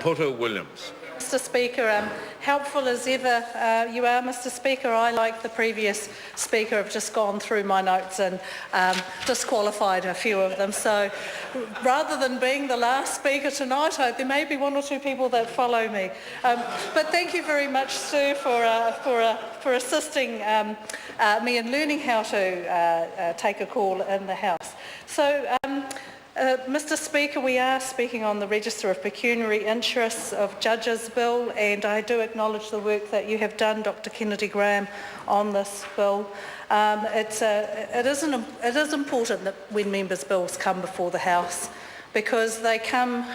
Porter-Williams. Mr Speaker, helpful as ever you are, Mr Speaker. I, like the previous speaker, have just gone through my notes and disqualified a few of them. So rather than being the last speaker tonight, there may be one or two people that follow me. But thank you very much, Sue, for assisting me in learning how to take a call in the House. So, Mr Speaker, we are speaking on the Register of Pecuniary Interests of Judges Bill, and I do acknowledge the work that you have done, Dr Kennedy Graham, on this bill. It is important that when members' bills come before the House, because they come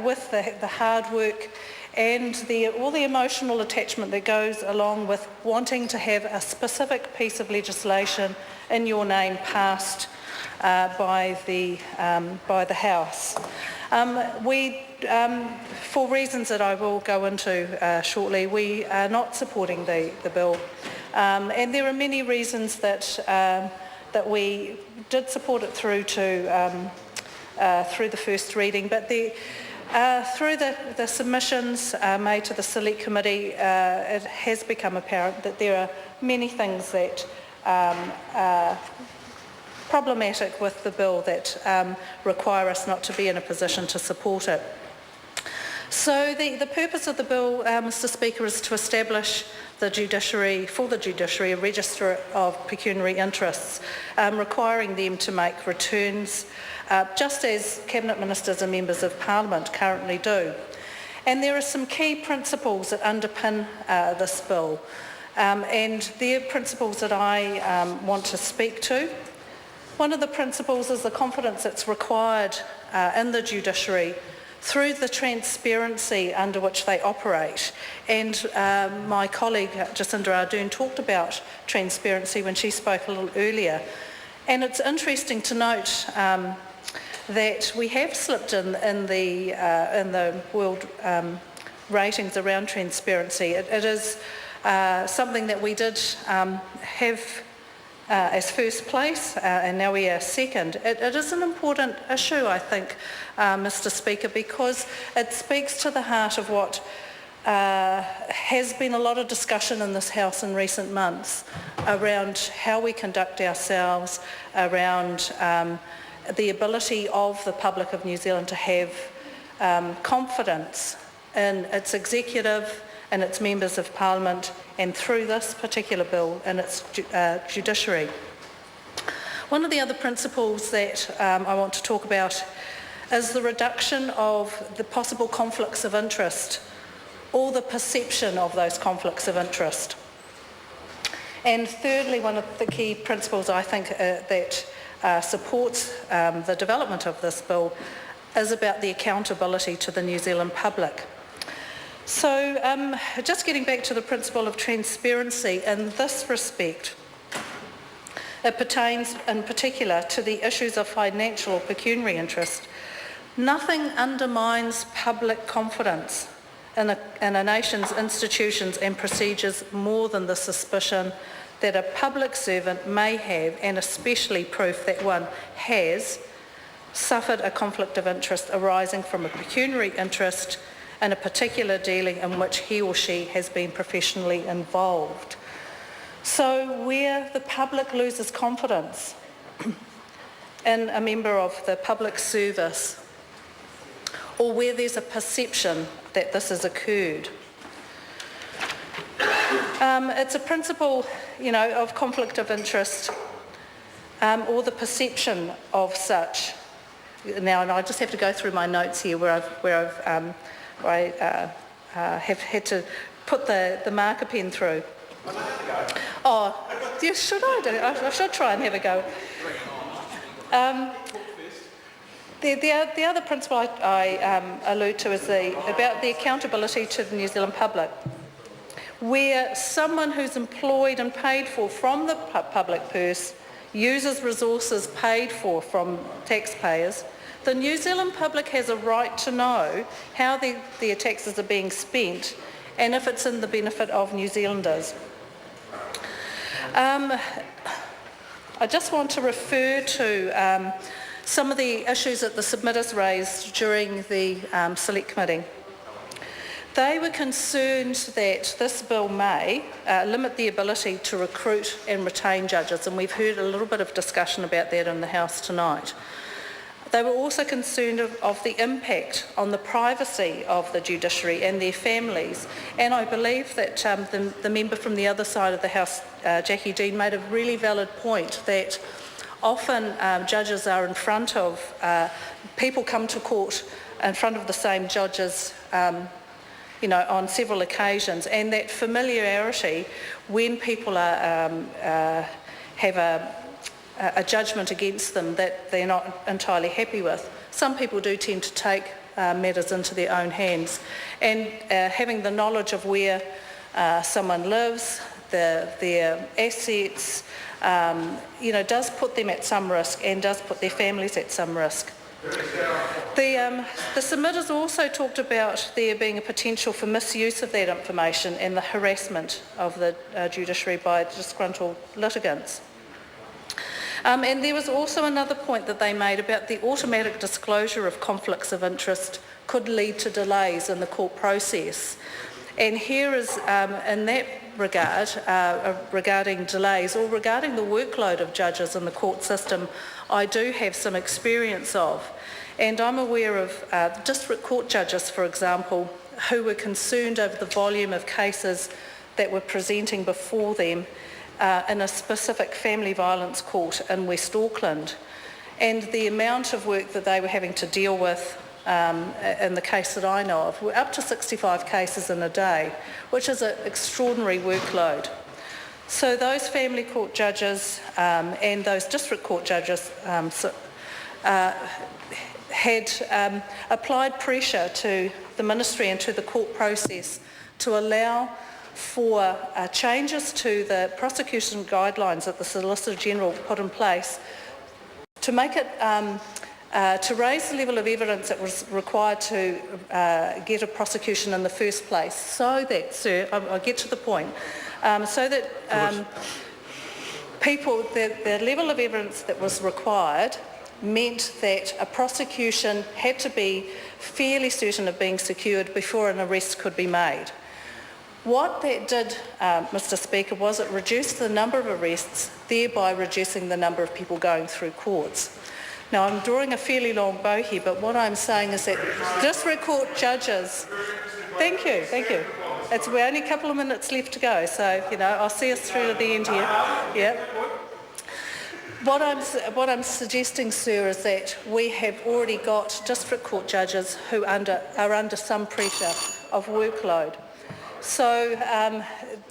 with the hard work and all the emotional attachment that goes along with wanting to have a specific piece of legislation in your name passed by the House. For reasons that I will go into shortly, we are not supporting the bill, and there are many reasons that we did support it through the first reading, but through the submissions made to the Select Committee, it has become apparent that there are many things that are problematic with the bill that require us not to be in a position to support it. So the purpose of the bill, Mr Speaker, is to establish for the judiciary, a register of pecuniary interests, requiring them to make returns, just as Cabinet Ministers and Members of Parliament currently do. And there are some key principles that underpin this bill, and they're principles that I want to speak to. One of the principles is the confidence that's required in the judiciary through the transparency under which they operate. And my colleague Jacinda Ardern talked about transparency when she spoke a little earlier. And it's interesting to note that we have slipped in the world ratings around transparency. It is something that we did have as first place, and now we are second. It is an important issue, I think, Mr Speaker, because it speaks to the heart of what has been a lot of discussion in this House in recent months around how we conduct ourselves, around the ability of the public of New Zealand to have confidence in its executive and its members of Parliament, and through this particular bill and its judiciary. One of the other principles that I want to talk about is the reduction of the possible conflicts of interest, or the perception of those conflicts of interest. And thirdly, one of the key principles I think that supports the development of this bill is about the accountability to the New Zealand public. So just getting back to the principle of transparency, in this respect, it pertains in particular to the issues of financial or pecuniary interest. Nothing undermines public confidence in a nation's institutions and procedures more than the suspicion that a public servant may have, and especially proof that one has, suffered a conflict of interest arising from a pecuniary interest in a particular dealing in which he or she has been professionally involved. So where the public loses confidence in a member of the public service, or where there's a perception that this has occurred, it's a principle, of conflict of interest, or the perception of such. Now, and I just have to go through my notes here where I have had to put the marker pen through. Oh, yes, should I do it? I should try and have a go. The other principle I allude to is about the accountability to the New Zealand public, where someone who's employed and paid for from the public purse uses resources paid for from taxpayers. The New Zealand public has a right to know how their taxes are being spent and if it's in the benefit of New Zealanders. I just want to refer to some of the issues that the submitters raised during the Select Committee. They were concerned that this bill may limit the ability to recruit and retain judges, and we've heard a little bit of discussion about that in the House tonight. They were also concerned of the impact on the privacy of the judiciary and their families, and I believe that the member from the other side of the House, Jackie Dean, made a really valid point that often judges are in front of, people come to court in front of the same judges on several occasions, and that familiarity, when people have a judgment against them that they're not entirely happy with, some people do tend to take matters into their own hands. And having the knowledge of where someone lives, their assets, does put them at some risk and does put their families at some risk. The submitters also talked about there being a potential for misuse of that information and the harassment of the judiciary by disgruntled litigants. And there was also another point that they made about the automatic disclosure of conflicts of interest could lead to delays in the court process. And here is, in that regard, regarding delays or regarding the workload of judges in the court system, I do have some experience of. And I'm aware of district court judges, for example, who were concerned over the volume of cases that were presenting before them in a specific family violence court in West Auckland, and the amount of work that they were having to deal with in the case that I know of were up to 65 cases in a day, which is an extraordinary workload. So those family court judges and those district court judges had applied pressure to the ministry and to the court process to allow for changes to the prosecution guidelines that the Solicitor General put in place to make it, to raise the level of evidence that was required to get a prosecution in the first place, so that, sir, I'll get to the point, so that the level of evidence that was required meant that a prosecution had to be fairly certain of being secured before an arrest could be made. What that did, Mr. Speaker, was it reduced the number of arrests, thereby reducing the number of people going through courts. Now, I'm drawing a fairly long bow here, but what I'm saying is that district court judges... Thank you. We're only a couple of minutes left to go, so, I'll see us through to the end here. Yeah. What I'm suggesting, sir, is that we have already got district court judges who are under some pressure of workload. So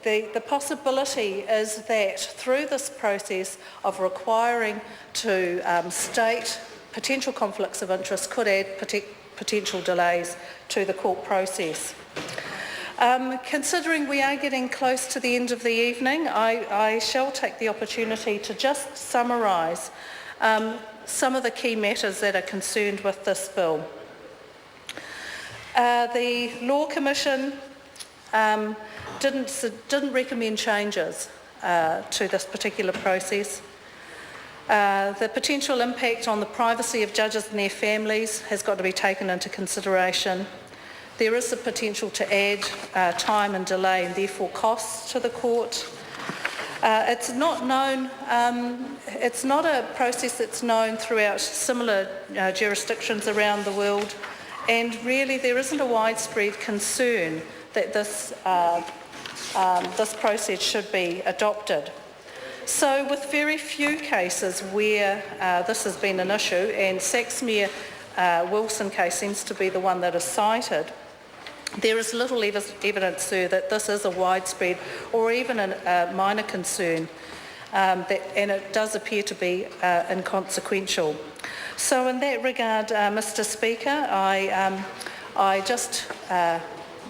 the possibility is that through this process of requiring to state potential conflicts of interest could add potential delays to the court process. Considering we are getting close to the end of the evening, I shall take the opportunity to just summarise some of the key matters that are concerned with this bill. The Law Commission didn't recommend changes to this particular process. The potential impact on the privacy of judges and their families has got to be taken into consideration. There is the potential to add time and delay and therefore costs to the court. It's not known, it's not a process that's known throughout similar jurisdictions around the world, and really there isn't a widespread concern that this process should be adopted. So with very few cases where this has been an issue, and Saxmere Wilson case seems to be the one that is cited, there is little evidence, sir, that this is a widespread or even a minor concern, and it does appear to be inconsequential. So in that regard, Mr. Speaker, I just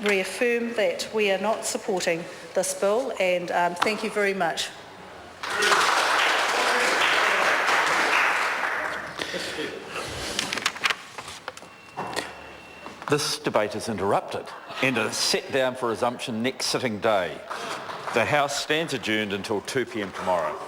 reaffirm that we are not supporting this bill, and thank you very much. This debate is interrupted and is set down for resumption next sitting day. The House stands adjourned until 2 p.m. tomorrow.